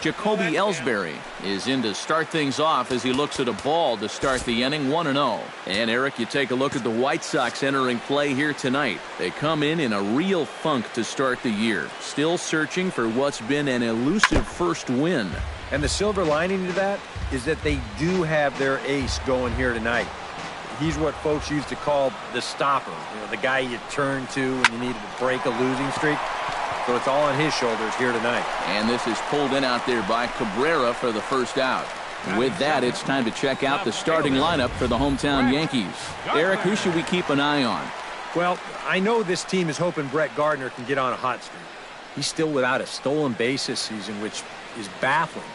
Jacoby Ellsbury is in to start things off as he looks at a ball to start the inning 1-0. And Eric, you take a look at the White Sox entering play here tonight. They come in a real funk to start the year, still searching for what's been an elusive first win. And the silver lining to that is that they do have their ace going here tonight. He's what folks used to call the stopper, the guy you turn to when you needed to break a losing streak. So it's all on his shoulders here tonight. And this is pulled in out there by Cabrera for the first out. With that, it's time to check out the starting lineup for the hometown Yankees. Eric, who should we keep an eye on? Well, I know this team is hoping Brett Gardner can get on a hot streak. He's still without a stolen base this season, which is baffling.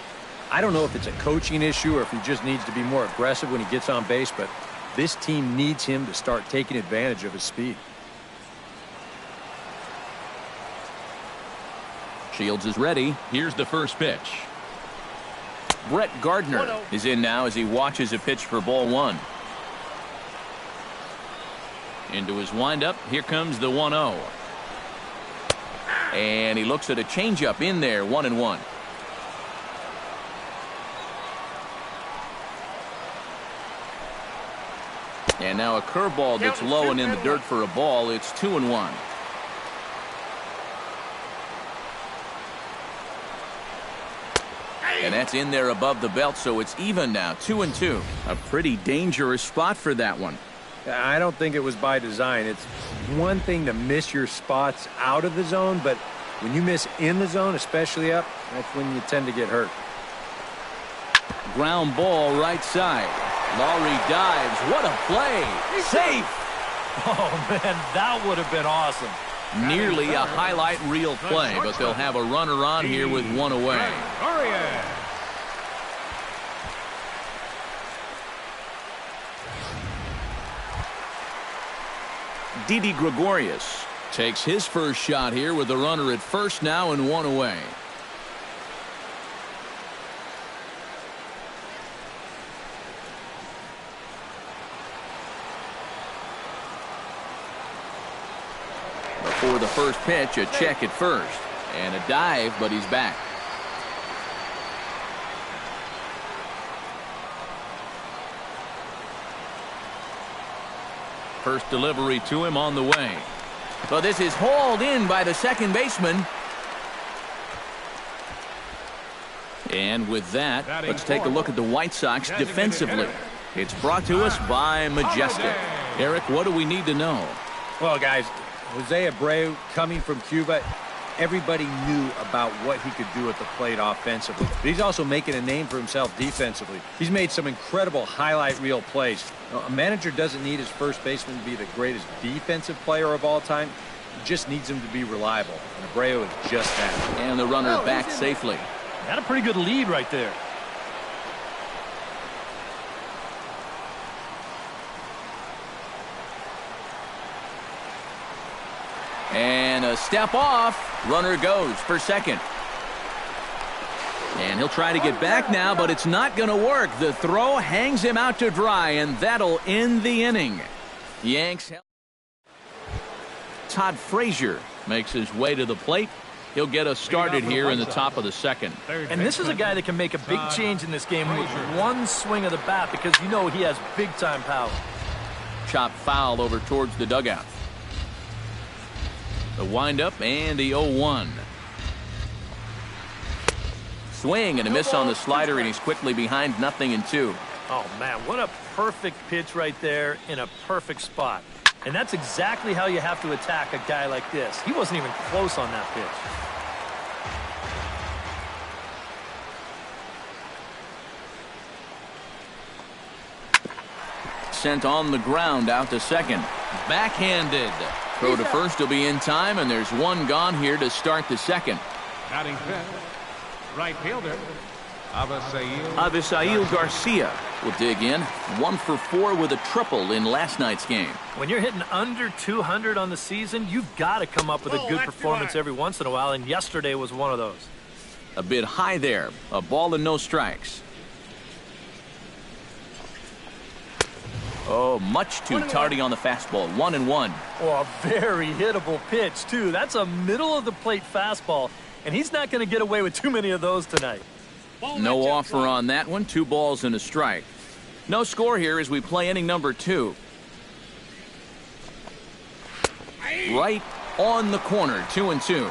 I don't know if it's a coaching issue or if he just needs to be more aggressive when he gets on base, but this team needs him to start taking advantage of his speed. Shields is ready. Here's the first pitch. Brett Gardner is in now as he watches a pitch for ball one. Into his windup. Here comes the 1-0. And he looks at a changeup in there, 1-1. And now a curveball that's low and in the dirt for a ball. It's 2-1. And that's in there above the belt, so it's even now, 2-2. A pretty dangerous spot for that one. I don't think it was by design. It's one thing to miss your spots out of the zone, but when you miss in the zone, especially up, that's when you tend to get hurt. Ground ball right side. Lowry dives. What a play. Safe. Oh, man, that would have been awesome. Nearly a highlight reel play, but they'll have a runner on here with one away. Didi Gregorius takes his first shot here with the runner at first now and one away. Before the first pitch, a check at first and a dive, but he's back. First delivery to him on the way. But this is hauled in by the second baseman. And with that, let's take a look at the White Sox defensively. It's brought to us by Majestic. Eric, what do we need to know? Well, guys, Jose Abreu coming from Cuba, everybody knew about what he could do at the plate offensively. But he's also making a name for himself defensively. He's made some incredible highlight reel plays. Now, a manager doesn't need his first baseman to be the greatest defensive player of all time. He just needs him to be reliable. And Abreu is just that. And the runner back safely. Got a pretty good lead right there. And a step off. Runner goes for second. And he'll try to get back now, but it's not going to work. The throw hangs him out to dry, and that'll end the inning. Yanks. Todd Frazier makes his way to the plate. He'll get us started here in the top of the second. And this is a guy that can make a big change in this game with one swing of the bat because you know he has big-time power. Chop foul over towards the dugout. The windup and the 0-1. Swing and a miss on the slider, and he's quickly behind 0-2. Oh, man, what a perfect pitch right there in a perfect spot. And that's exactly how you have to attack a guy like this. He wasn't even close on that pitch. Sent on the ground out to second. Backhanded. Throw to first will be in time, and there's one gone here to start the second. Batting fifth, right fielder, Avisail Garcia will dig in. 1 for 4 with a triple in last night's game. When you're hitting under 200 on the season, you've got to come up with a good performance every once in a while, and yesterday was one of those. A bit high there. A ball and no strikes. Oh, much too tardy on the fastball. 1-1. Oh, a very hittable pitch, too. That's a middle-of-the-plate fastball, and he's not going to get away with too many of those tonight. No offer on that one. 2 balls and a strike. No score here as we play inning number 2. Right on the corner, 2-2.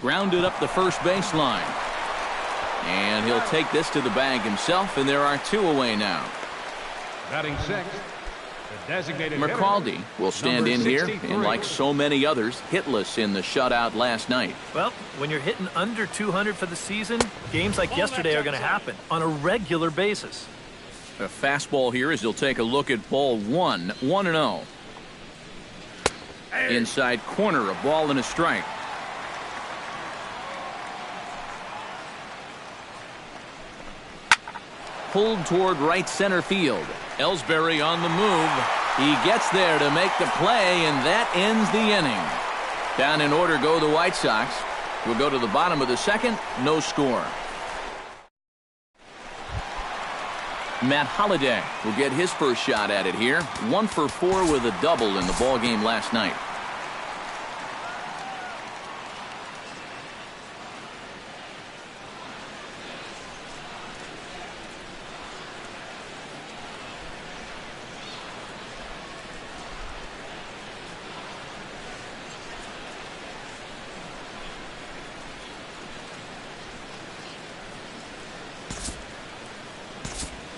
Grounded up the first baseline. And he'll take this to the bag himself, and there are 2 away now. Batting sixth, the designated McCaldy will stand in here, and like so many others, hitless in the shutout last night. Well, when you're hitting under 200 for the season, games like yesterday are going to happen on a regular basis. A fastball here as he'll take a look at ball 1, 1-0. Inside corner, a ball and a strike. Pulled toward right center field. Ellsbury on the move. He gets there to make the play, and that ends the inning. Down in order go the White Sox. We'll go to the bottom of the second. No score. Matt Holliday will get his first shot at it here. 1 for 4 with a double in the ball game last night.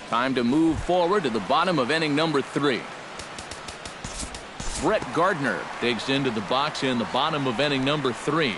Time to move forward to the bottom of inning number 3. Brett Gardner digs into the box in the bottom of inning number 3.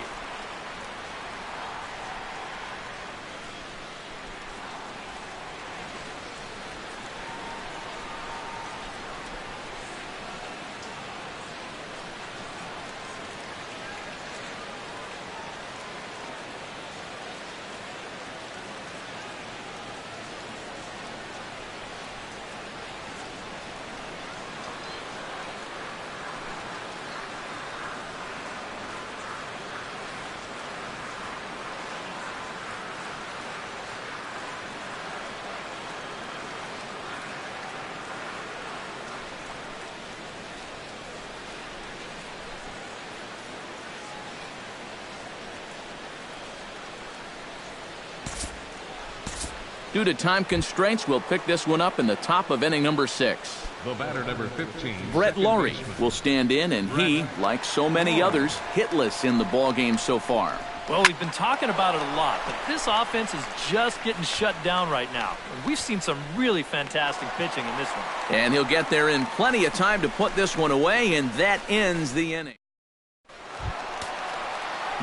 Due to time constraints, we'll pick this one up in the top of inning number 6. The batter, number 15. Brett Lawrie will stand in, and he, like so many others, hitless in the ball game so far. Well, we've been talking about it a lot, but this offense is just getting shut down right now. We've seen some really fantastic pitching in this one. And he'll get there in plenty of time to put this one away, and that ends the inning.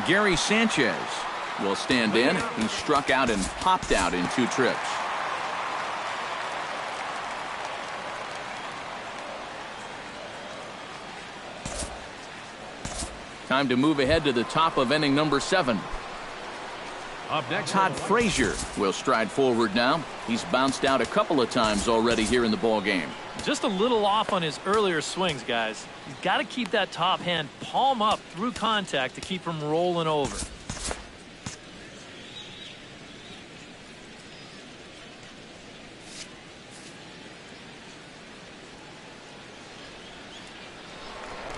Gary Sanchez will stand in. He struck out and popped out in 2 trips. Time to move ahead to the top of inning number 7. Up next, Todd Frazier will stride forward now. He's bounced out a couple of times already here in the ball game. Just a little off on his earlier swings, guys. He's got to keep that top hand palm up through contact to keep him rolling over.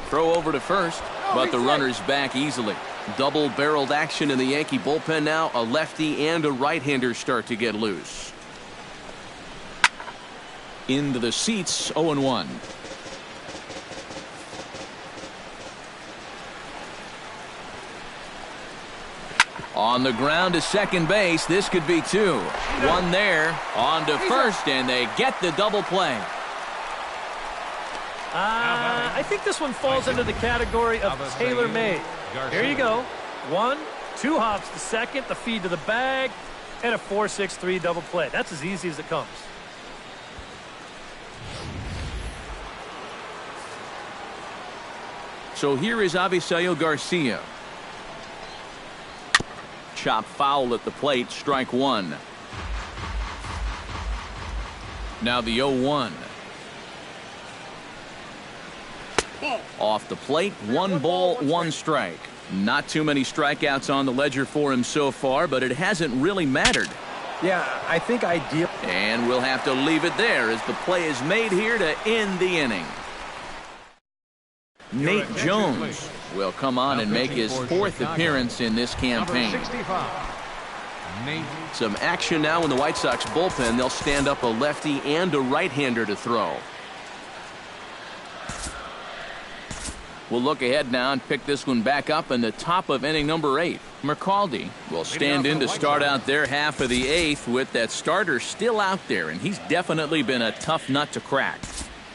Throw over to first, but the runner's back easily. Double-barreled action in the Yankee bullpen now. A lefty and a right-hander start to get loose. Into the seats, 0-1. On the ground to second base. This could be 2. 1 there. On to first, and they get the double play. I think this one falls into the category of tailor-made. Here you go. 1, 2 hops to second, the feed to the bag, and a 4-6-3 double play. That's as easy as it comes. So here is Avisail Garcia. Chop foul at the plate, strike 1. Now the 0-1. Off the plate, 1 ball, 1 strike. Not too many strikeouts on the ledger for him so far, but it hasn't really mattered. Yeah, I think ideal. And we'll have to leave it there as the play is made here to end the inning. Nate Jones will come on and make his fourth appearance in this campaign. Some action now in the White Sox bullpen. They'll stand up a lefty and a right-hander to throw. We'll look ahead now and pick this one back up in the top of inning number 8. Mercaldi will stand in to start out their half of the 8th with that starter still out there, and he's definitely been a tough nut to crack.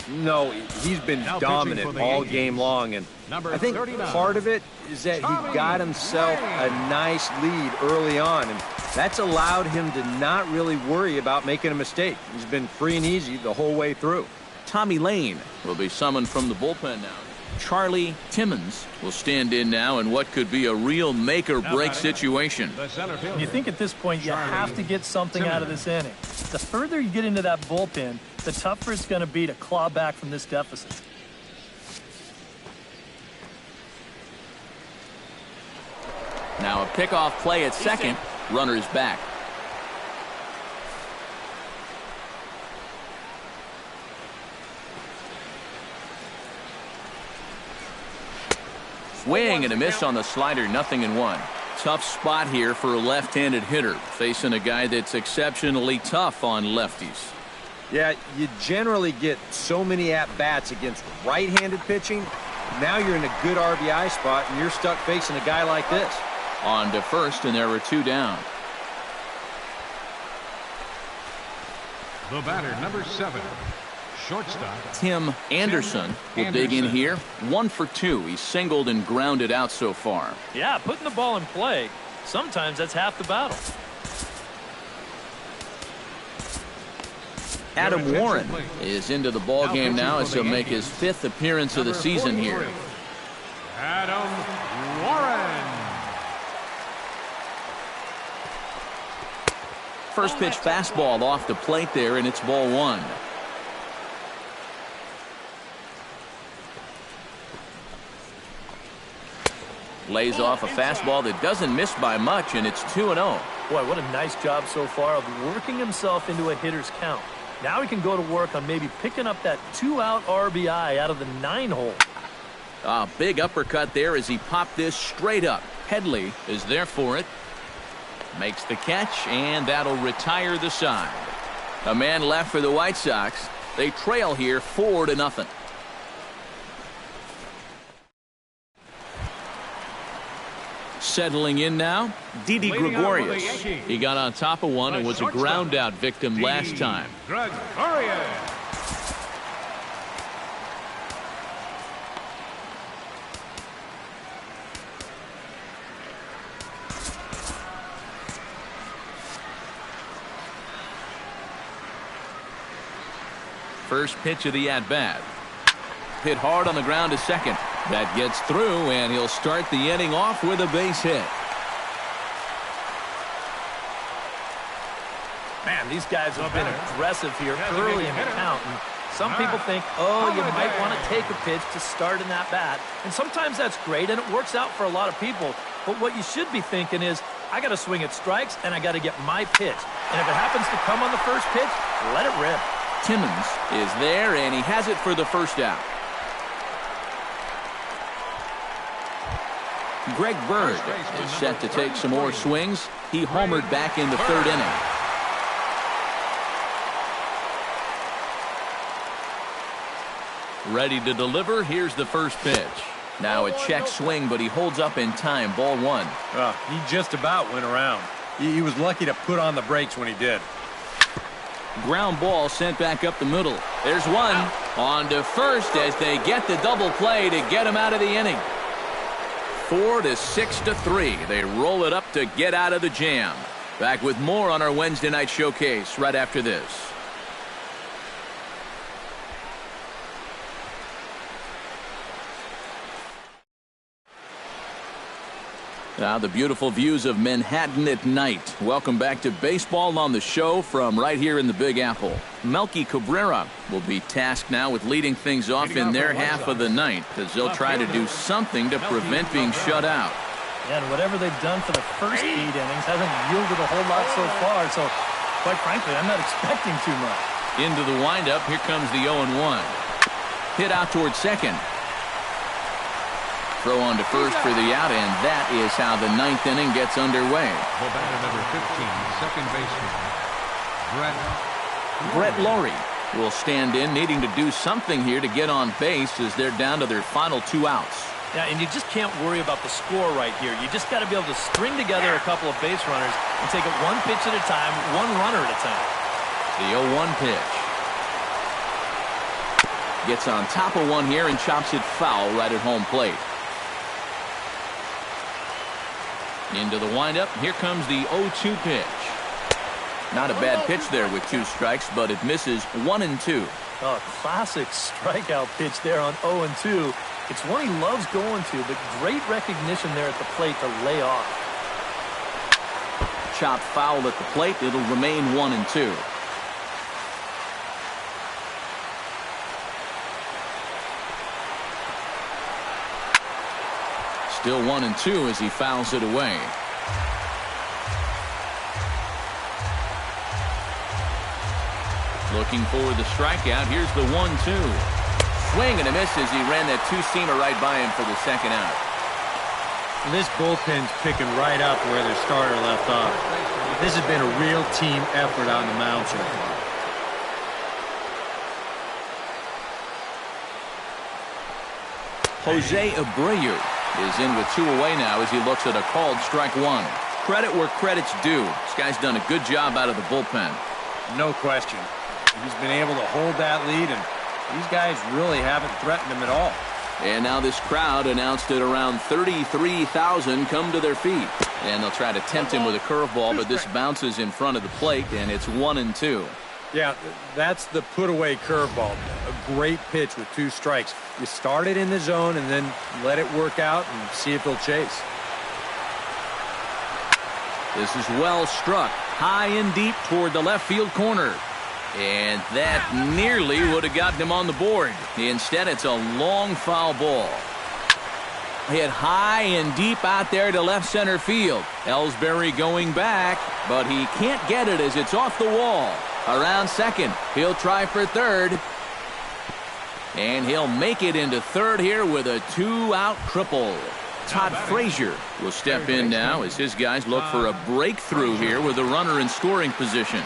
No, he's been dominant all game long, and I think part of it is that he got himself a nice lead early on, and that's allowed him to not really worry about making a mistake. He's been free and easy the whole way through. Tommy Lane will be summoned from the bullpen now. Charlie Timmons will stand in now in what could be a real make-or-break situation. You think at this point you have to get something out of this inning. The further you get into that bullpen, the tougher it's going to be to claw back from this deficit. Now a pickoff play at second. Runner's back. Swing and a miss on the slider, 0-1. Tough spot here for a left-handed hitter, facing a guy that's exceptionally tough on lefties. Yeah, you generally get so many at-bats against right-handed pitching. Now you're in a good RBI spot, and you're stuck facing a guy like this. On to first, and there were 2 down. The batter, number 7. Shortstop Tim Anderson will dig in here. 1 for 2. He's singled and grounded out so far. Yeah, putting the ball in play, sometimes that's half the battle. Adam Warren is into the ball game now as he'll make his 5th appearance of the season here. Adam Warren. First pitch fastball off the plate there, and it's ball 1. Lays off a fastball that doesn't miss by much, and it's 2-0. Boy, what a nice job so far of working himself into a hitter's count. Now he can go to work on maybe picking up that 2-out RBI out of the 9-hole. A big uppercut there as he popped this straight up. Headley is there for it. Makes the catch, and that'll retire the side. A man left for the White Sox. They trail here 4-0. Settling in now, Didi Gregorius. He got on top of one and was a ground-out victim last time. Gregorius. First pitch of the at-bat. Hit hard on the ground to second. That gets through, and he'll start the inning off with a base hit. Man, these guys have been aggressive here early in the count. And some people think, oh, you might want to take a pitch to start in that bat. And sometimes that's great, and it works out for a lot of people. But what you should be thinking is, I got to swing at strikes, and I got to get my pitch. And if it happens to come on the first pitch, let it rip. Timmons is there, and he has it for the first out. Greg Bird is set to take some more swings. He homered back in the 3rd inning. Ready to deliver. Here's the first pitch. Now a check swing, but he holds up in time. Ball 1. He just about went around. He was lucky to put on the brakes when he did. Ground ball sent back up the middle. There's one. On to first as they get the double play to get him out of the inning. 4-6-3. They roll it up to get out of the jam. Back with more on our Wednesday night showcase right after this. Now the beautiful views of Manhattan at night. Welcome back to Baseball on the Show from right here in the Big Apple. Melky Cabrera will be tasked now with leading things off in their half of the ninth as they'll try to do something to prevent being shut out. Yeah, and whatever they've done for the first 8 innings hasn't yielded a whole lot so far, so quite frankly, I'm not expecting too much. Into the windup, here comes the 0-1. Hit out towards second. throw on to first for the out, and that is how the ninth inning gets underway. The batter number 15, second baseman, Brett Lawrie will stand in, needing to do something here to get on base as they're down to their final 2 outs. Yeah, and you just can't worry about the score right here. You just got to be able to string together a couple of base runners and take it one pitch at a time, one runner at a time. The 0-1 pitch. Gets on top of one here and chops it foul right at home plate. Into the windup. Here comes the 0-2 pitch. Not a bad pitch there with 2 strikes, but it misses 1-2. Oh, classic strikeout pitch there on 0-2. It's one he loves going to, but great recognition there at the plate to lay off. Chopped foul at the plate. It'll remain 1-2. Still 1-2 as he fouls it away. Looking for the strikeout. Here's the 1-2. Swing and a miss as he ran that 2-seamer right by him for the second out. And this bullpen's picking right up where their starter left off. This has been a real team effort on the mound so far. Jose Abreu is in with 2 away now as he looks at a called strike 1. Credit where credit's due. This guy's done a good job out of the bullpen. No question. He's been able to hold that lead, and these guys really haven't threatened him at all. And now this crowd announced that around 33,000 come to their feet. And they'll try to tempt him with a curveball, but this bounces in front of the plate, and it's 1-2. Yeah, that's the put-away curveball. A great pitch with 2 strikes. You start it in the zone and then let it work out and see if he'll chase. This is well struck, high and deep toward the left field corner. And that nearly would have gotten him on the board. Instead, it's a long foul ball. Hit high and deep out there to left center field. Ellsbury going back, but he can't get it as it's off the wall. Around second, he'll try for third. And he'll make it into third here with a 2-out triple. Todd Frazier will step in now as his guys look for a breakthrough here with a runner in scoring position.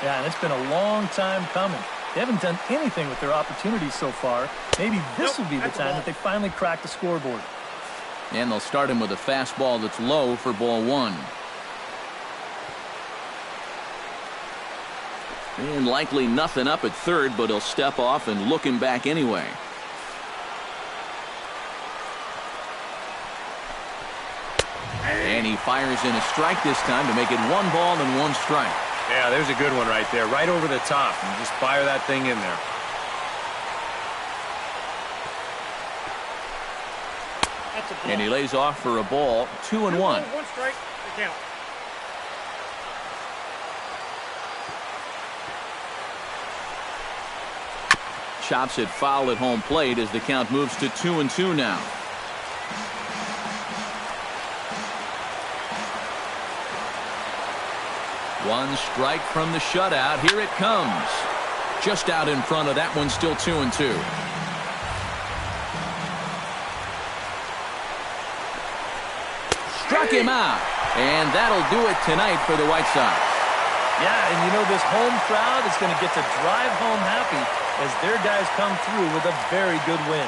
Yeah, and it's been a long time coming. They haven't done anything with their opportunities so far. Maybe this will be the time that they finally crack the scoreboard. And they'll start him with a fastball that's low for ball 1. And likely nothing up at third, but he'll step off and look him back anyway. And he fires in a strike this time to make it 1 ball and 1 strike. Yeah, there's a good one right there, right over the top. And just fire that thing in there. And he lays off for a ball, 2-1. 1 strike, the count. Chops it foul at home plate as the count moves to 2-2 now. One strike from the shutout. Here it comes. Just out in front of that one, still 2-2. Struck him out. And that'll do it tonight for the White Sox. Yeah, and you know this home crowd is going to get to drive home happy as their guys come through with a very good win.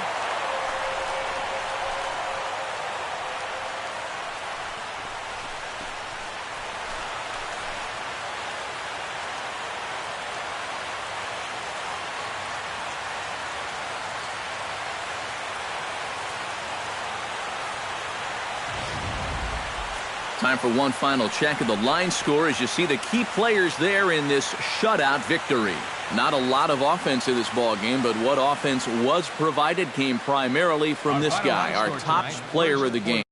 Time for one final check of the line score as you see the key players there in this shutout victory. Not a lot of offense in this ball game, but what offense was provided came primarily from this guy, our top player of the game.